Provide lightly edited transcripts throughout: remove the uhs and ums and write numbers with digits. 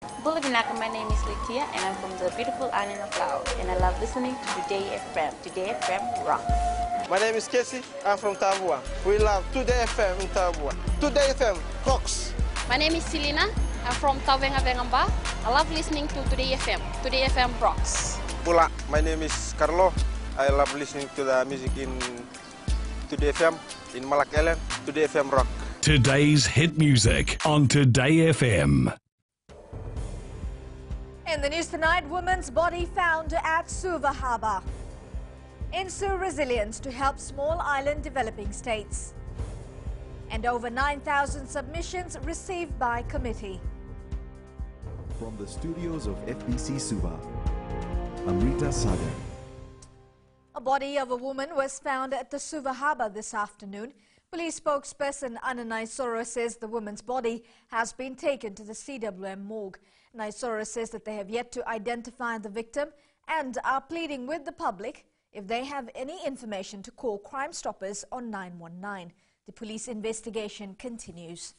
Bulabinaka, my name is Litia and I'm from the beautiful island of Laos and I love listening to Today FM. Today FM rock. My name is Casey, I'm from Tabua. We love Today FM in Tabua. Today FM rocks. My name is Selina, I'm from Tavengavengamba. I love listening to Today FM. Today FM rocks. Pula, my name is Carlo. I love listening to the music in Today FM, in Malak Island. Today FM rock. Today's hit music on Today FM. In the news tonight, woman's body found at Suva Harbour. Ensure resilience to help small island developing states. And over 9,000 submissions received by committee. From the studios of FBC Suva, Amrita Sagar. A body of a woman was found at the Suva Harbour this afternoon. Police spokesperson Anna Naisoro says the woman's body has been taken to the CWM morgue. Naisoro says that they have yet to identify the victim and are pleading with the public if they have any information to call Crime Stoppers on 919. The police investigation continues.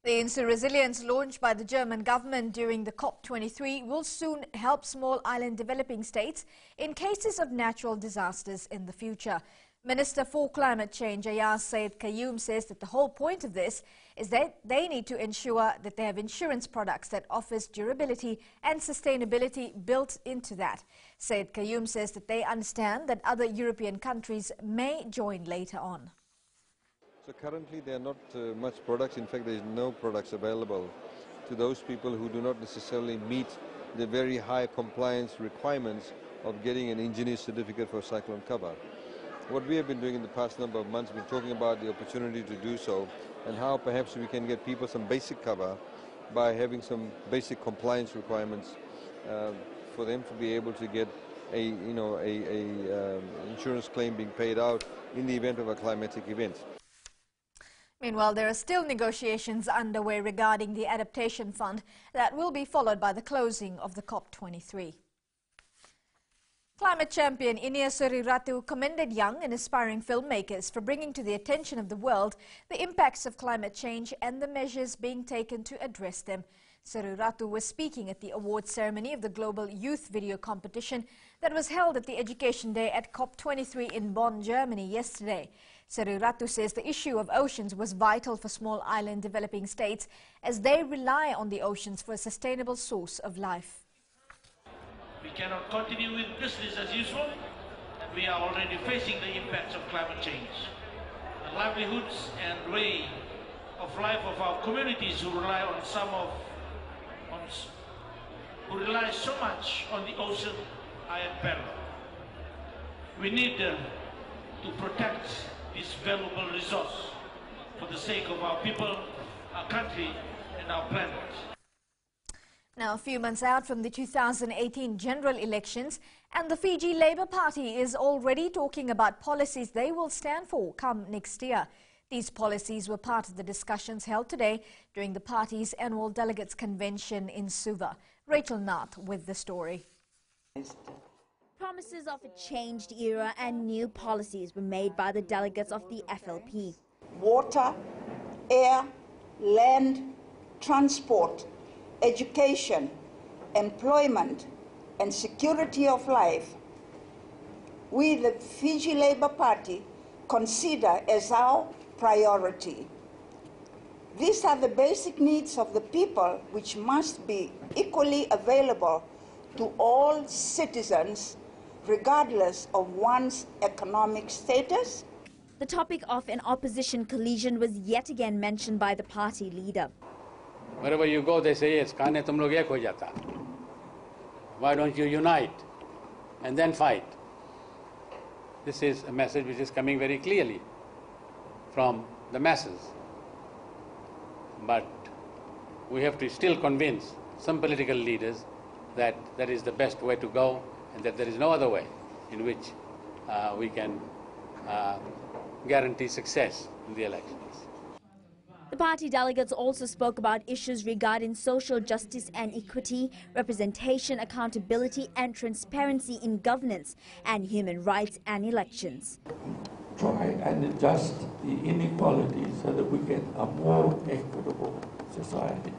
The Ensure Resilience launched by the German government during the COP23 will soon help small island developing states in cases of natural disasters in the future. Minister for Climate Change Ayaz Said Qayyum says that the whole point of this is that they need to ensure that they have insurance products that offers durability and sustainability built into that. Said Qayyum says that they understand that other European countries may join later on. So currently there are not much products. In fact, there is no products available to those people who do not necessarily meet the very high compliance requirements of getting an engineer certificate for cyclone cover. What we have been doing in the past number of months, we've been talking about the opportunity to do so and how perhaps we can get people some basic cover by having some basic compliance requirements for them to be able to get a insurance claim being paid out in the event of a climatic event. Meanwhile, there are still negotiations underway regarding the adaptation fund that will be followed by the closing of the COP23. Climate champion Inia Suriratu commended young and aspiring filmmakers for bringing to the attention of the world the impacts of climate change and the measures being taken to address them. Suriratu was speaking at the awards ceremony of the Global Youth Video Competition that was held at the Education Day at COP23 in Bonn, Germany yesterday. Suriratu says the issue of oceans was vital for small island developing states as they rely on the oceans for a sustainable source of life. We cannot continue with business as usual, and we are already facing the impacts of climate change. The livelihoods and way of life of our communities who rely so much on the ocean are at peril. We need to protect this valuable resource for the sake of our people, our country, and our planet. Now, a few months out from the 2018 general elections, and the Fiji Labour Party is already talking about policies they will stand for come next year. These policies were part of the discussions held today during the party's annual delegates convention in Suva. Rachel Nath with the story. Promises of a changed era and new policies were made by the delegates of the FLP. Water, air, land, transport, education, employment and security of life, we, the Fiji Labour Party, consider as our priority. These are the basic needs of the people which must be equally available to all citizens regardless of one's economic status. The topic of an opposition collision was yet again mentioned by the party leader. Wherever you go, they say, yes, tum log ek ho jata. Why don't you unite and then fight? This is a message which is coming very clearly from the masses. But we have to still convince some political leaders that that is the best way to go and that there is no other way in which we can guarantee success in the elections. The party delegates also spoke about issues regarding social justice and equity, representation, accountability and transparency in governance, and human rights and elections. try and adjust the inequalities so that we get a more equitable society.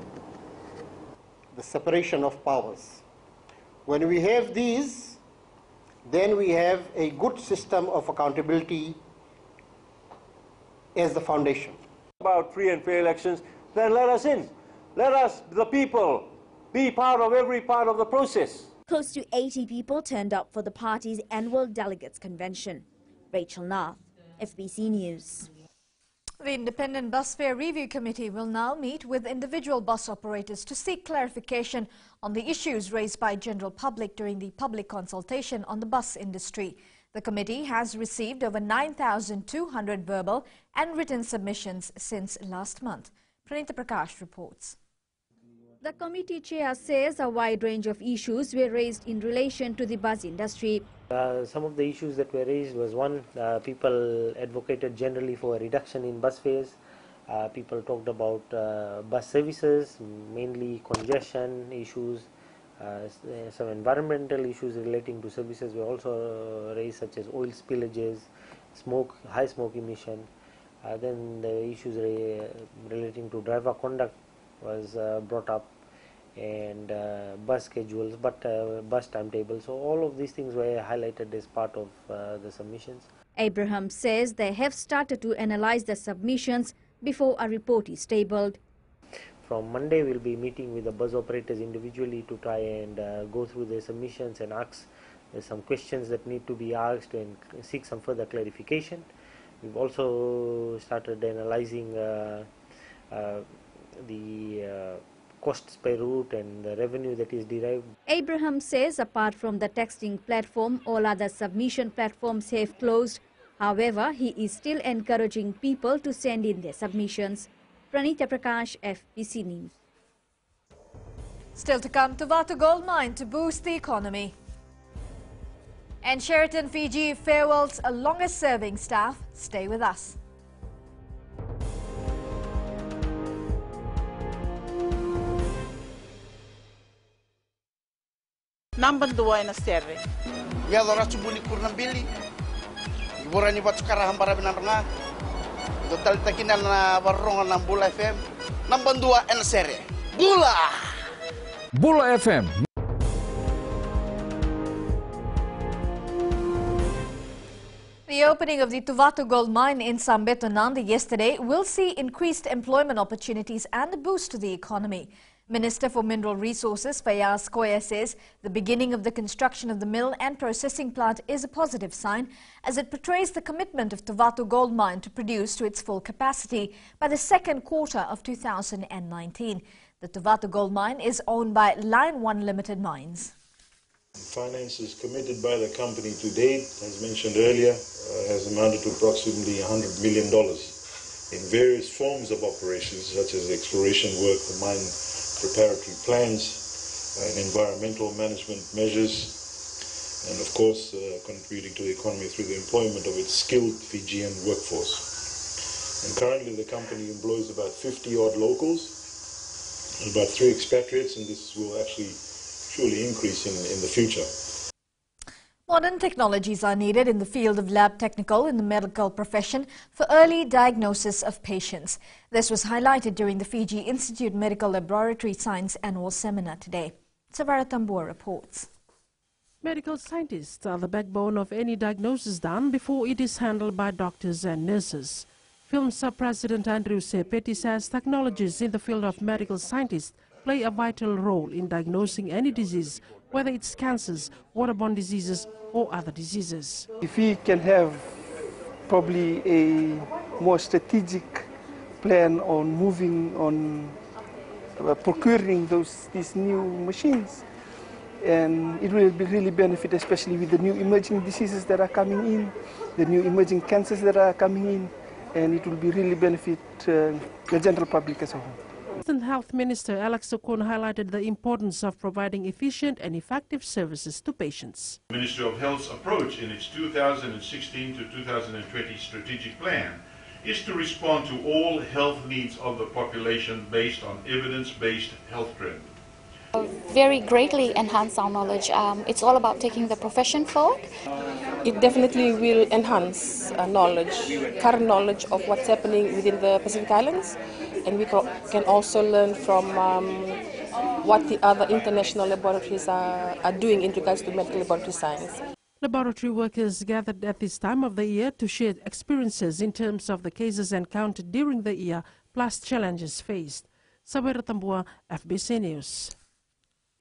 The separation of powers. When we have these, then we have a good system of accountability as the foundation. About free and fair elections, then let us in. Let us, the people, be part of every part of the process. Close to 80 people turned up for the party's annual delegates convention. Rachel Nath, FBC News. The Independent Bus Fare Review Committee will now meet with individual bus operators to seek clarification on the issues raised by general public during the public consultation on the bus industry. The committee has received over 9,200 verbal and written submissions since last month. Pranita Prakash reports. The committee chair says a wide range of issues were raised in relation to the bus industry. Some of the issues that were raised was one, people advocated generally for a reduction in bus fares. People talked about bus services, mainly congestion issues. Some environmental issues relating to services were also raised, such as oil spillages, smoke, high smoke emission. Then the issues relating to driver conduct was brought up, and bus schedules, bus timetables. So all of these things were highlighted as part of the submissions. Abraham says they have started to analyze the submissions before a report is tabled. From Monday, we'll be meeting with the bus operators individually to try and go through their submissions and ask some questions that need to be asked and seek some further clarification. We've also started analyzing the costs per route and the revenue that is derived. Abraham says apart from the texting platform, all other submission platforms have closed. However, he is still encouraging people to send in their submissions. Pranita Prakash, FBC News. Still to come, Tuvatu Gold Mine to boost the economy. And Sheraton, Fiji farewells a longest serving staff. Stay with us. Number 2 na serre. Ya lora subuni kurang bili. Borani buat sekarang hambara benar-benar. Total takinal na warung na Bula FM. Number 2 na serre. Bula. Bula FM. The opening of the Tuvatu Gold Mine in Sambetonanda yesterday will see increased employment opportunities and a boost to the economy. Minister for Mineral Resources Fayaz Koya says the beginning of the construction of the mill and processing plant is a positive sign as it portrays the commitment of Tuvatu Gold Mine to produce to its full capacity by the second quarter of 2019. The Tuvatu Gold Mine is owned by Line 1 Limited Mines. Finances committed by the company to date, as mentioned earlier, has amounted to approximately $100 million in various forms of operations such as exploration work, the mine preparatory plans, and environmental management measures, and of course contributing to the economy through the employment of its skilled Fijian workforce. And currently the company employs about 50-odd locals, about 3 expatriates, and this will actually surely increase in the future. Modern technologies are needed in the field of lab technical in the medical profession for early diagnosis of patients. This was highlighted during the Fiji Institute Medical Laboratory Science Annual Seminar today. Savara Tambua reports. Medical scientists are the backbone of any diagnosis done before it is handled by doctors and nurses. FILMSA President Andrew Sepeti says technologies in the field of medical scientists play a vital role in diagnosing any disease, whether it's cancers, waterborne diseases or other diseases. If we can have probably a more strategic plan on moving on procuring these new machines, and it will be really benefit, especially with the new emerging diseases that are coming in, the new emerging cancers that are coming in, and it will be really benefit the general public as a whole. Health Minister Alex Sokon highlighted the importance of providing efficient and effective services to patients. The Ministry of Health's approach in its 2016 to 2020 strategic plan is to respond to all health needs of the population based on evidence-based health trend. Very greatly enhance our knowledge. It's all about taking the profession forward. it definitely will enhance current knowledge of what's happening within the Pacific Islands, and we can also learn from what the other international laboratories are doing in regards to medical laboratory science. Laboratory workers gathered at this time of the year to share experiences in terms of the cases encountered during the year, plus challenges faced. Sabera Tambua, FBC News.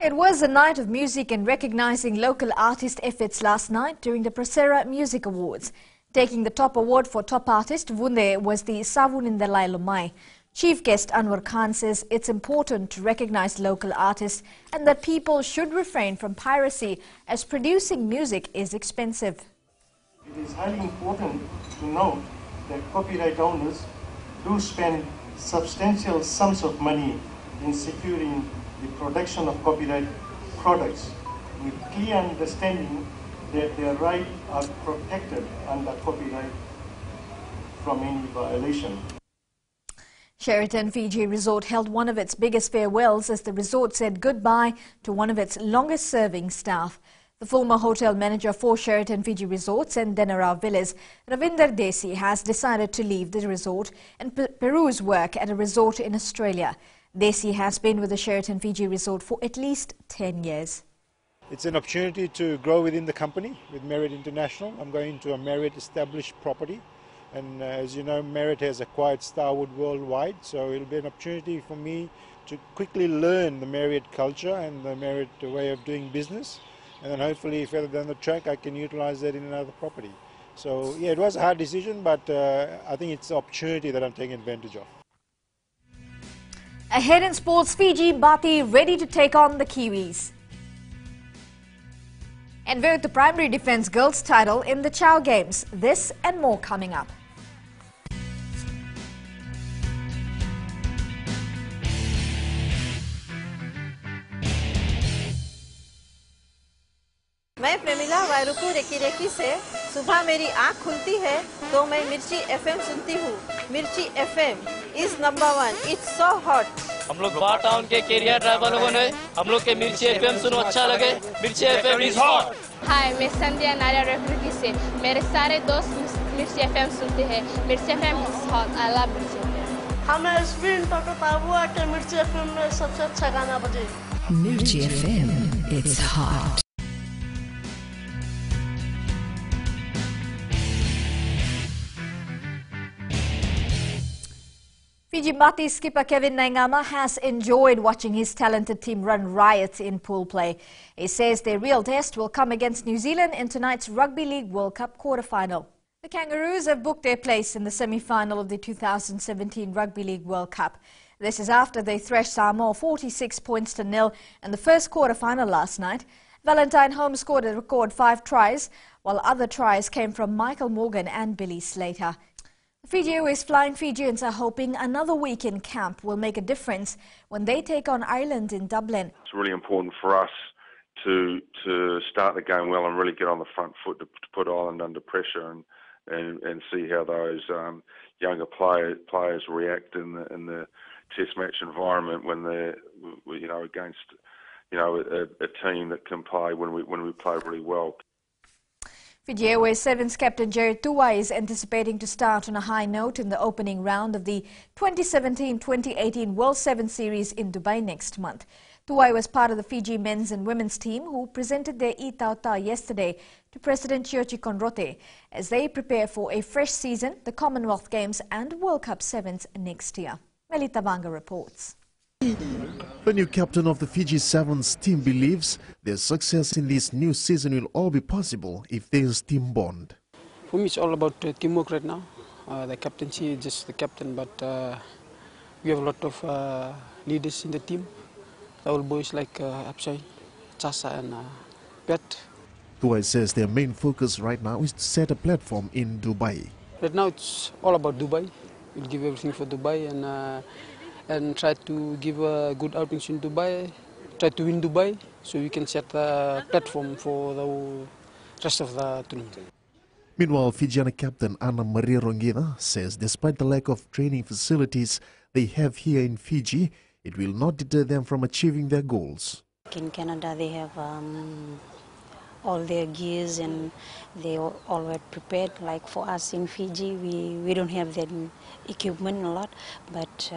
It was a night of music and recognizing local artist efforts last night during the Fiji Music Awards. Taking the top award for top artist, Vunde was the Savunindelai Lumai. Chief guest Anwar Khan says it's important to recognize local artists and that people should refrain from piracy as producing music is expensive. It is highly important to note that copyright owners do spend substantial sums of money in securing the production of copyright products with clear understanding that their rights are protected under copyright from any violation. Sheraton Fiji Resort held one of its biggest farewells as the resort said goodbye to one of its longest-serving staff. The former hotel manager for Sheraton Fiji Resorts and Denarau Villas, Ravinder Desi, has decided to leave the resort and peruse work at a resort in Australia. Desi has been with the Sheraton Fiji Resort for at least 10 years. It's an opportunity to grow within the company with Marriott International. I'm going to a Marriott established property. And as you know, Marriott has acquired Starwood worldwide, so it'll be an opportunity for me to quickly learn the Marriott culture and the Marriott way of doing business. And then hopefully further down the track, I can utilize that in another property. So yeah, it was a hard decision, but I think it's an opportunity that I'm taking advantage of. Ahead in sports, Fiji Bati ready to take on the Kiwis. And vote the primary defence girls title in the Chow Games. This and more coming up. मैं Premila वायरुकू recce recce से सुबह मेरी आँख खुलती है तो मैं मिर्ची एफएम सुनती हूँ। मिर्ची FM is number 1। It's so hot. हम लोग बार टाउन के कैरियर ड्राइवर लोगों ने हम लोग के मिर्ची एफएम सुनो अच्छा लगे। मिर्ची एफएम इज हॉट। हाय, मैं संध्या नारिया रेकी से मेरे सारे दोस्त मिर्ची एफएम सुनते हैं। मिर्ची FM is hot. I love मिर्ची एफएम। हमें स्पिन तो बताओ कि मिर्ची एफएम में सबसे अच्छा गाना बजे। मिर्ची FM it's hot. Fiji Bati skipper Kevin Naingama has enjoyed watching his talented team run riot in pool play. He says their real test will come against New Zealand in tonight's Rugby League World Cup quarter-final. The Kangaroos have booked their place in the semi-final of the 2017 Rugby League World Cup. This is after they thrashed Samoa 46 points to nil in the first quarter-final last night. Valentine Holmes scored a record 5 tries, while other tries came from Michael Morgan and Billy Slater. The Fiji Airways flying Fijians are hoping another week in camp will make a difference when they take on Ireland in Dublin. It's really important for us to start the game well and really get on the front foot to put Ireland under pressure and see how those younger players react in the Test match environment when they're against a team that can play when we play really well. Fiji Airways Sevens captain Jared Tuwai is anticipating to start on a high note in the opening round of the 2017-2018 World Sevens Series in Dubai next month. Tuwai was part of the Fiji men's and women's team who presented their e-tauta yesterday to President Chiochi Konrote as they prepare for a fresh season, the Commonwealth Games and World Cup Sevens next year. Melita Banga reports. The new captain of the Fiji Sevens team believes their success in this new season will all be possible if there is team bond. For me, it's all about teamwork right now. The captaincy is just the captain, but we have a lot of leaders in the team. Our boys like Apsai, Chasa and Pet. Tuwai says their main focus right now is to set a platform in Dubai. Right now, it's all about Dubai. We'll give everything for Dubai and try to give a good outings in Dubai, try to win Dubai, so we can set a platform for the rest of the tournament. Meanwhile, Fijiana captain Anna Maria Ronguina says despite the lack of training facilities they have here in Fiji, it will not deter them from achieving their goals. In Canada, they have all their gears, and they all were prepared. Like for us in Fiji, we don't have that equipment a lot, but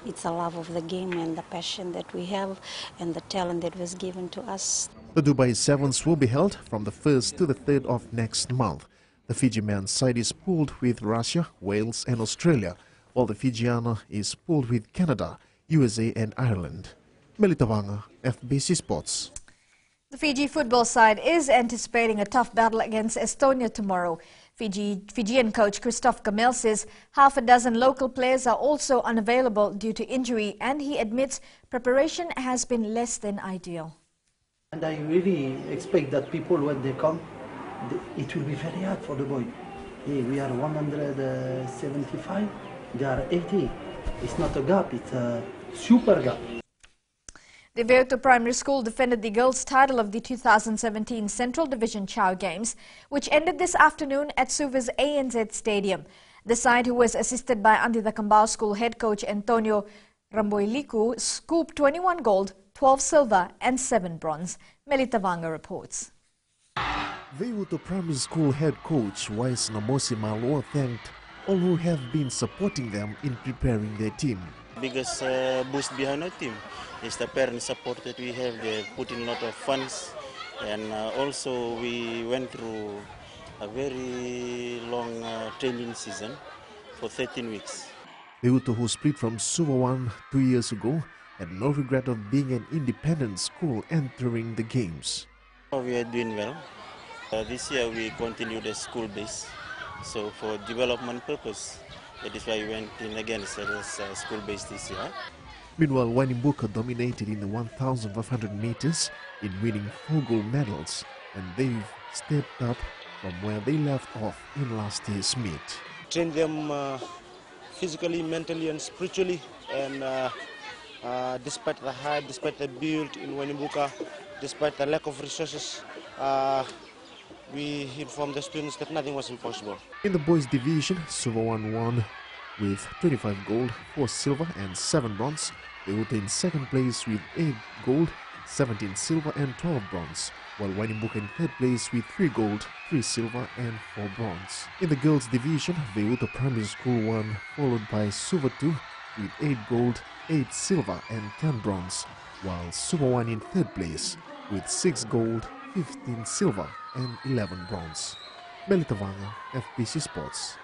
it's a love of the game and the passion that we have and the talent that was given to us. The Dubai Sevens will be held from the 1st to the 3rd of next month. The Fiji men's side is pooled with Russia, Wales and Australia, while the Fijiana is pooled with Canada, USA and Ireland. Melita Vanga, FBC Sports. The Fiji football side is anticipating a tough battle against Estonia tomorrow. Fijian coach Christophe Gamel says half a dozen local players are also unavailable due to injury, and he admits preparation has been less than ideal. And I really expect that people, when they come, it will be very hard for the boy. Hey, we are 175, they are 80. It's not a gap, it's a super gap. The Tuvatu Primary School defended the girls' title of the 2017 Central Division Chow Games, which ended this afternoon at Suva's ANZ Stadium. The side, who was assisted by Andida Kambao School head coach Antonio Ramboiliku, scooped 21 gold, 12 silver and 7 bronze. Melita Vanga reports. Tuvatu Primary School head coach Wais Namosi Malua thanked all who have been supporting them in preparing their team. Biggest boost behind our team is the parent support that we have. They put in a lot of funds, and also we went through a very long training season for 13 weeks. Tuvatu, who split from Suva 1 2 years ago, had no regret of being an independent school entering the games. We are doing well. This year we continue the school base, so for development purpose, that is why we went in again as school base this year. Meanwhile, Wanimbuka dominated in the 1,500 meters in winning 4 gold medals, and they've stepped up from where they left off in last year's meet. Train them physically, mentally and spiritually, and despite the hype, despite the build in Wanimbuka, despite the lack of resources, we informed the students that nothing was impossible. In the boys division, Suva won with 25 gold, 4 silver and 7 bronze. They were in second place with 8 gold, 17 silver and 12 bronze, while Wanimbuka in third place with 3 gold, 3 silver and 4 bronze. In the girls division, Tuvatu Primary School won, followed by Suva 2 with 8 gold, 8 silver and 10 bronze, while Suva won in third place with 6 gold, 15 silver and 11 bronze. Melita Vanga, FBC Sports.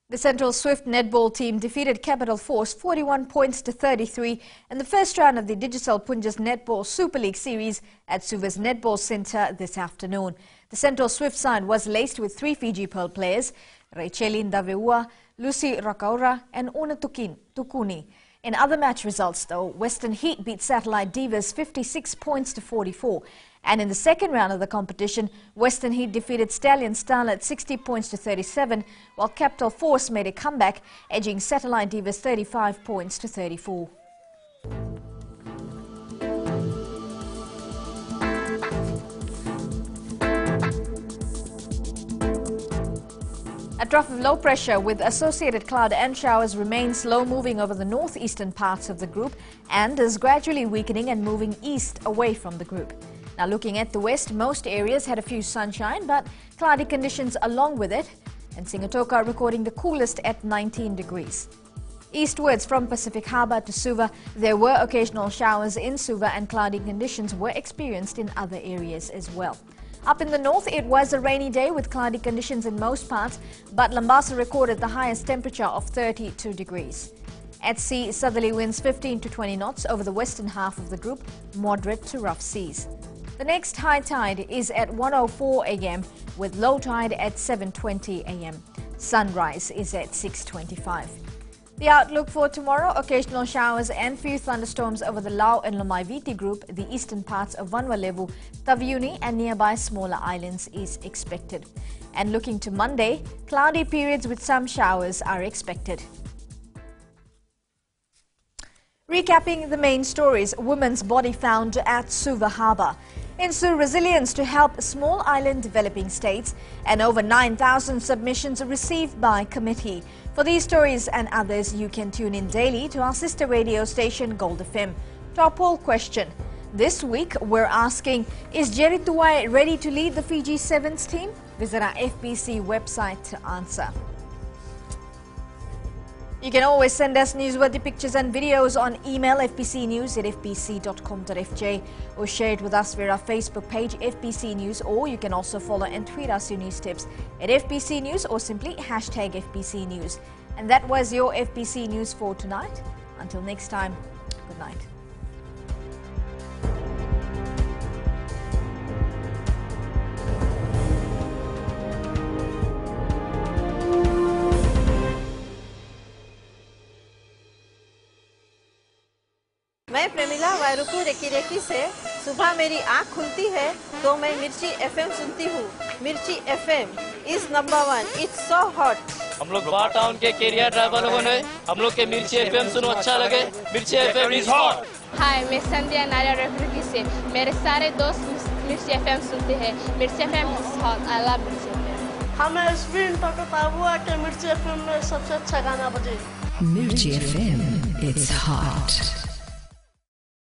The Central Swift Netball team defeated Capital Force 41 points to 33 in the first round of the Digicel Punjab Netball Super League Series at Suva's Netball Centre this afternoon. The Central Swift side was laced with 3 Fiji Pearl players, Rachelin Daveua, Lucy Rakaura and Una Tukuni. In other match results though, Western Heat beat Satellite Divas 56 points to 44. And in the second round of the competition, Western Heat defeated Stallion Starlet 60 points to 37, while Capital Force made a comeback, edging Satellite Divas 35 points to 34. A trough of low pressure with associated cloud and showers remains slow moving over the northeastern parts of the group and is gradually weakening and moving east away from the group. Now looking at the west, most areas had a few sunshine but cloudy conditions along with it, and Singatoka recording the coolest at 19 degrees. Eastwards from Pacific Harbour to Suva, there were occasional showers in Suva and cloudy conditions were experienced in other areas as well. Up in the north, it was a rainy day with cloudy conditions in most parts, but Lambasa recorded the highest temperature of 32 degrees. At sea, southerly winds 15 to 20 knots over the western half of the group, moderate to rough seas. The next high tide is at 1:04 a.m. with low tide at 7:20 a.m. Sunrise is at 6:25. The outlook for tomorrow, occasional showers and few thunderstorms over the Lau and Lomaiviti group, the eastern parts of Vanuatu, Taveuni and nearby smaller islands is expected. And looking to Monday, cloudy periods with some showers are expected. Recapping the main stories, women's body found at Suva Harbour. Ensure resilience to help small island developing states, and over 9,000 submissions received by committee. For these stories and others, you can tune in daily to our sister radio station Gold FM. To our poll question, This week, we're asking, is Jerry Tuwai ready to lead the Fiji Sevens team? Visit our FBC website to answer. You can always send us newsworthy pictures and videos on email fbcnews@fbc.com.fj or share it with us via our Facebook page FBC News, or you can also follow and tweet us your news tips at FBC News or simply hashtag FBC News. And that was your FBC News for tonight. Until next time, good night. मैं Premila वायरुकु recce recce से सुबह मेरी आँख खुलती है तो मैं मिर्ची एफएम सुनती हूँ। मिर्ची FM is number 1, it's so hot. हम लोग बार टाउन के कैरियर ड्राइवर लोगों ने हम लोग के मिर्ची एफएम सुनो अच्छा लगे। मिर्ची एफएम इज हॉट। हाय, मैं संध्या नारियल रेफ्रिजरेटर से मेरे सारे दोस्त मिर्ची एफएम सुनते हैं। मिर्ची FM is hot. I love मिर्ची एफएम। हमें स्पिन तो हुआ कि मिर्ची एफएम में सबसे अच्छा गाना बजे। Mirchi FM, it's hot.